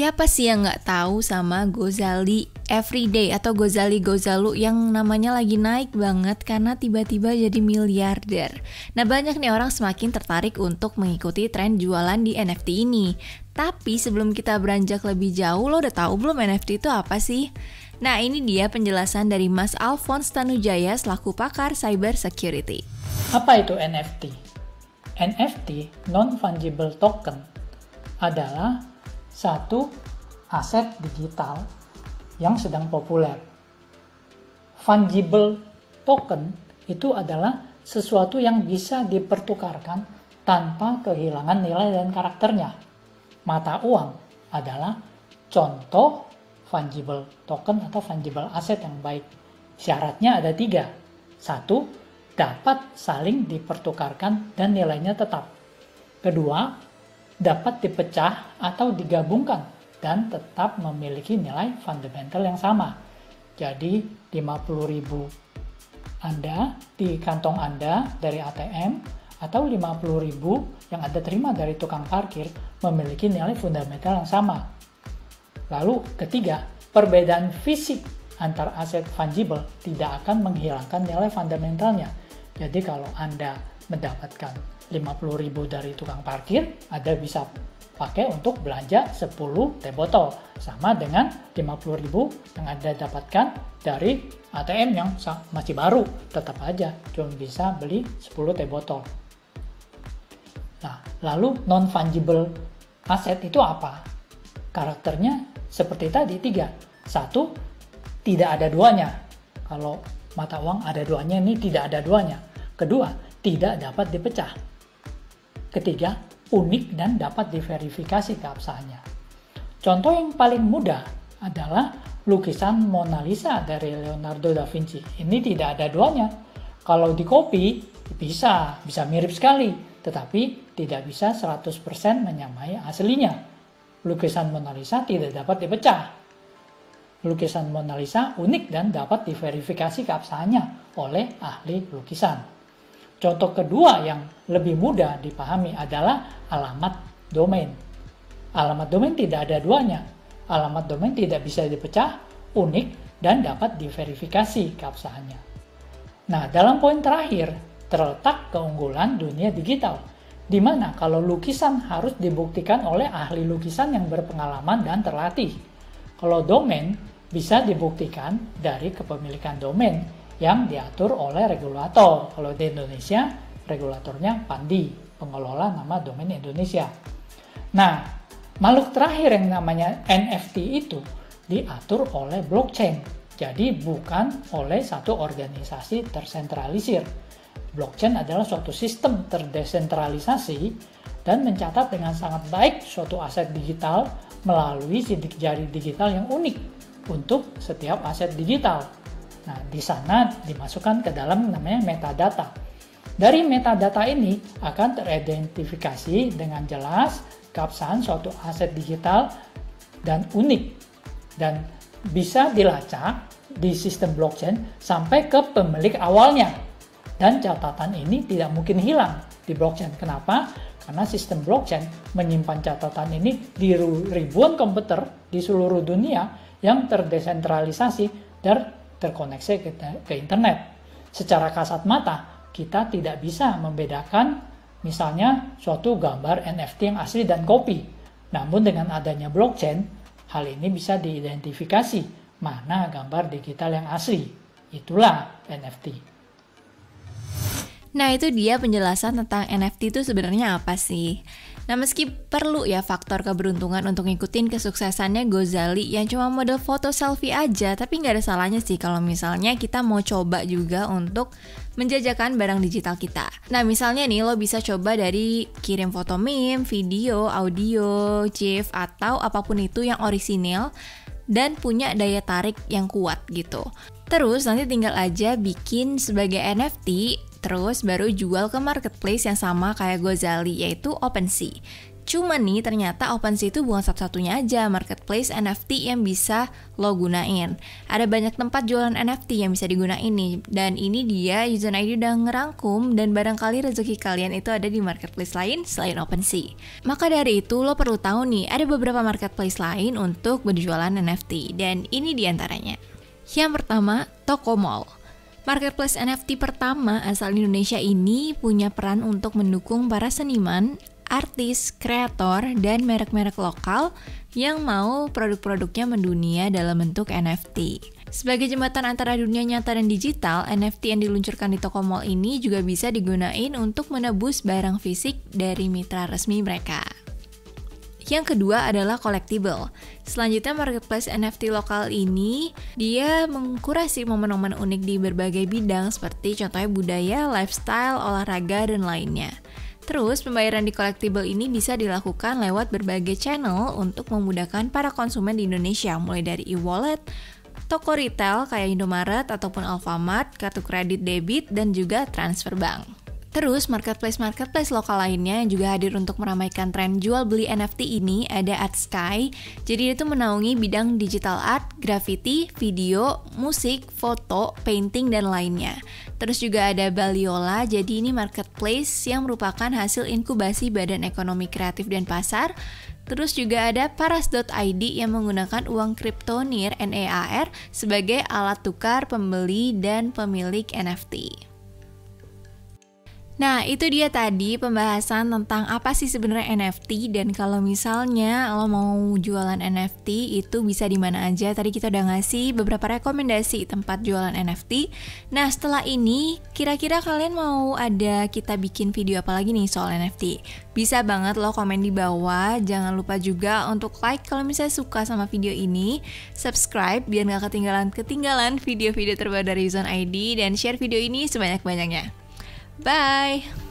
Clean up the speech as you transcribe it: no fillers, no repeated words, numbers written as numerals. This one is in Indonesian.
Siapa sih yang nggak tahu sama Gozali Everyday atau Gozali Gozalu yang namanya lagi naik banget karena tiba-tiba jadi miliarder. Nah, banyak nih orang semakin tertarik untuk mengikuti tren jualan di NFT ini. Tapi sebelum kita beranjak lebih jauh, lo udah tahu belum NFT itu apa sih? Nah, ini dia penjelasan dari Mas Alphonse Tanujaya selaku pakar cyber security. Apa itu NFT? NFT, non-fungible token, adalah satu aset digital yang sedang populer. Fungible token itu adalah sesuatu yang bisa dipertukarkan tanpa kehilangan nilai dan karakternya. Mata uang adalah contoh fungible token atau fungible asset yang baik. Syaratnya ada 3. 1, dapat saling dipertukarkan dan nilainya tetap. Kedua, dapat dipecah atau digabungkan dan tetap memiliki nilai fundamental yang sama. Jadi 50.000 Anda di kantong Anda dari ATM atau 50.000 yang Anda terima dari tukang parkir memiliki nilai fundamental yang sama. Lalu ketiga, perbedaan fisik antar aset fungible tidak akan menghilangkan nilai fundamentalnya. Jadi kalau Anda mendapatkan 50.000 dari tukang parkir, Anda bisa pakai untuk belanja 10 teh botol. Sama dengan 50.000 yang Anda dapatkan dari ATM yang masih baru. Tetap aja cuma bisa beli 10 teh botol. Nah, lalu non-fungible aset itu apa? Karakternya seperti tadi 3. 1, tidak ada duanya. Kalau mata uang ada duanya, ini tidak ada duanya. Kedua, tidak dapat dipecah. Ketiga, unik dan dapat diverifikasi keabsahannya. Contoh yang paling mudah adalah lukisan Mona Lisa dari Leonardo da Vinci. Ini tidak ada duanya. Kalau di copy bisa mirip sekali, tetapi tidak bisa 100% menyamai aslinya. Lukisan Mona Lisa tidak dapat dipecah. Lukisan Mona Lisa unik dan dapat diverifikasi keabsahannya oleh ahli lukisan. Contoh kedua yang lebih mudah dipahami adalah alamat domain. Alamat domain tidak ada duanya. Alamat domain tidak bisa dipecah, unik, dan dapat diverifikasi keabsahannya. Nah, dalam poin terakhir, terletak keunggulan dunia digital, di mana kalau lukisan harus dibuktikan oleh ahli lukisan yang berpengalaman dan terlatih. Kalau domain bisa dibuktikan dari kepemilikan domain yang diatur oleh regulator. Kalau di Indonesia, regulatornya Pandi, pengelola nama domain Indonesia. Nah, makhluk terakhir yang namanya NFT itu diatur oleh blockchain. Jadi bukan oleh satu organisasi tersentralisir. Blockchain adalah suatu sistem terdesentralisasi dan mencatat dengan sangat baik suatu aset digital melalui sidik jari digital yang unik untuk setiap aset digital. Nah, di sana dimasukkan ke dalam namanya metadata. Dari metadata ini akan teridentifikasi dengan jelas keabsahan suatu aset digital dan unik dan bisa dilacak di sistem blockchain sampai ke pemilik awalnya. Dan catatan ini tidak mungkin hilang di blockchain. Kenapa? Karena sistem blockchain menyimpan catatan ini di ribuan komputer di seluruh dunia yang terdesentralisasi dan terkoneksi ke internet. Secara kasat mata, kita tidak bisa membedakan misalnya suatu gambar NFT yang asli dan copy. Namun dengan adanya blockchain, hal ini bisa diidentifikasi mana gambar digital yang asli. Itulah NFT. Nah, itu dia penjelasan tentang NFT itu sebenarnya apa sih. Nah, meski perlu ya faktor keberuntungan untuk ngikutin kesuksesannya Gozali yang cuma model foto selfie aja, tapi nggak ada salahnya sih kalau misalnya kita mau coba juga untuk menjajakan barang digital kita. Nah, misalnya nih lo bisa coba dari kirim foto meme, video, audio, GIF, atau apapun itu yang orisinil dan punya daya tarik yang kuat gitu. Terus nanti tinggal aja bikin sebagai NFT, terus baru jual ke marketplace yang sama kayak Gozali, yaitu OpenSea. Cuma nih ternyata OpenSea itu bukan satu-satunya aja marketplace NFT yang bisa lo gunain. Ada banyak tempat jualan NFT yang bisa digunain nih. Dan ini dia Yuzen ID udah ngerangkum dan barangkali rezeki kalian itu ada di marketplace lain selain OpenSea. Maka dari itu lo perlu tahu nih ada beberapa marketplace lain untuk berjualan NFT. Dan ini diantaranya. Yang pertama, Toko Mall. Marketplace NFT pertama asal Indonesia ini punya peran untuk mendukung para seniman, artis, kreator, dan merek-merek lokal yang mau produk-produknya mendunia dalam bentuk NFT. Sebagai jembatan antara dunia nyata dan digital, NFT yang diluncurkan di Toko Mall ini juga bisa digunain untuk menebus barang fisik dari mitra resmi mereka. Yang kedua adalah collectible. Selanjutnya marketplace NFT lokal ini, dia mengkurasi momen-momen unik di berbagai bidang seperti contohnya budaya, lifestyle, olahraga, dan lainnya. Terus, pembayaran di collectible ini bisa dilakukan lewat berbagai channel untuk memudahkan para konsumen di Indonesia, mulai dari e-wallet, toko retail kayak Indomaret ataupun Alfamart, kartu kredit debit, dan juga transfer bank. Terus, marketplace lokal lainnya yang juga hadir untuk meramaikan tren jual beli NFT ini ada ArtSky. Jadi itu menaungi bidang digital art, graffiti, video, musik, foto, painting, dan lainnya. Terus juga ada Baliola, jadi ini marketplace yang merupakan hasil inkubasi Badan Ekonomi Kreatif dan Pasar. Terus juga ada Paras.id yang menggunakan uang kripto NIR NEAR sebagai alat tukar pembeli dan pemilik NFT. Nah, itu dia tadi pembahasan tentang apa sih sebenarnya NFT, dan kalau misalnya lo mau jualan NFT itu bisa di mana aja. Tadi kita udah ngasih beberapa rekomendasi tempat jualan NFT. Nah, setelah ini kira-kira kalian mau ada kita bikin video apa lagi nih soal NFT? Bisa banget lo komen di bawah. Jangan lupa juga untuk like kalau misalnya suka sama video ini, subscribe biar gak ketinggalan video-video terbaru dari Yuzen ID, dan share video ini sebanyak-banyaknya. Bye!